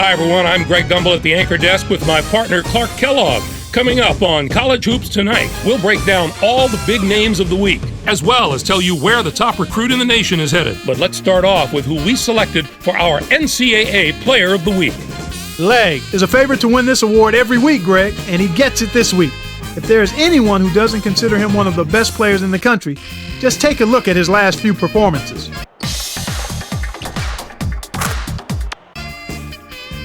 Hi, everyone. I'm Greg Gumbel at the anchor desk with my partner, Clark Kellogg. Coming up on College Hoops Tonight, we'll break down all the big names of the week, as well as tell you where the top recruit in the nation is headed. But let's start off with who we selected for our NCAA Player of the Week. Leg is a favorite to win this award every week, Greg, and he gets it this week. If there is anyone who doesn't consider him one of the best players in the country, just take a look at his last few performances.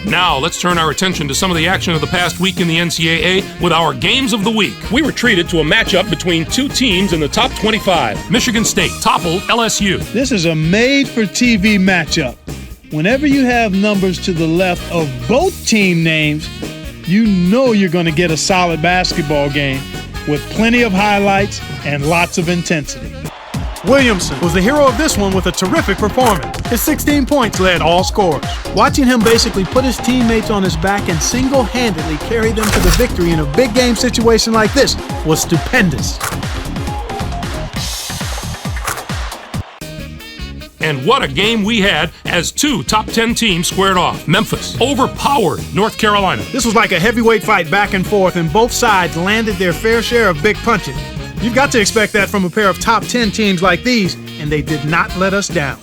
Now, let's turn our attention to some of the action of the past week in the NCAA with our Games of the Week. We were treated to a matchup between two teams in the top 25. Michigan State toppled LSU. This is a made-for-TV matchup. Whenever you have numbers to the left of both team names, you know you're going to get a solid basketball game with plenty of highlights and lots of intensity. Williamson was the hero of this one with a terrific performance. His 16 points led all scorers. Watching him basically put his teammates on his back and single-handedly carry them to the victory in a big game situation like this was stupendous. And what a game we had as two top 10 teams squared off. Memphis overpowered North Carolina. This was like a heavyweight fight back and forth, and both sides landed their fair share of big punches. You've got to expect that from a pair of top 10 teams like these, and they did not let us down.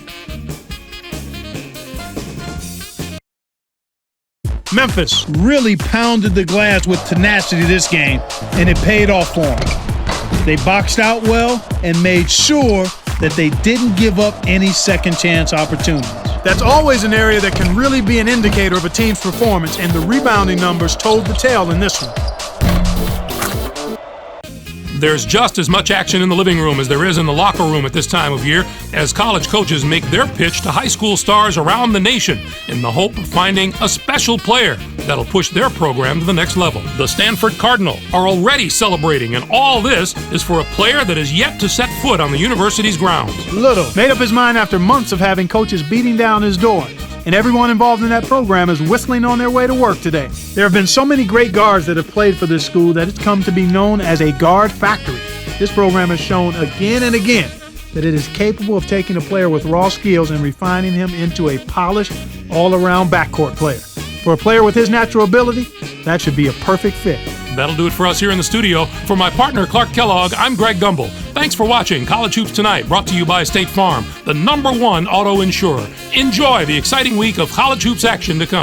Memphis really pounded the glass with tenacity this game, and it paid off for them. They boxed out well and made sure that they didn't give up any second chance opportunities. That's always an area that can really be an indicator of a team's performance, and the rebounding numbers told the tale in this one. There's just as much action in the living room as there is in the locker room at this time of year as college coaches make their pitch to high school stars around the nation in the hope of finding a special player that'll push their program to the next level. The Stanford Cardinal are already celebrating, and all this is for a player that is yet to set foot on the university's grounds. Little made up his mind after months of having coaches beating down his door, and everyone involved in that program is whistling on their way to work today. There have been so many great guards that have played for this school that it's come to be known as a guard factory. This program has shown again and again that it is capable of taking a player with raw skills and refining him into a polished, all-around backcourt player. For a player with his natural ability, that should be a perfect fit. That'll do it for us here in the studio. For my partner, Clark Kellogg, I'm Greg Gumbel. Thanks for watching College Hoops Tonight, brought to you by State Farm, the #1 auto insurer. Enjoy the exciting week of college hoops action to come.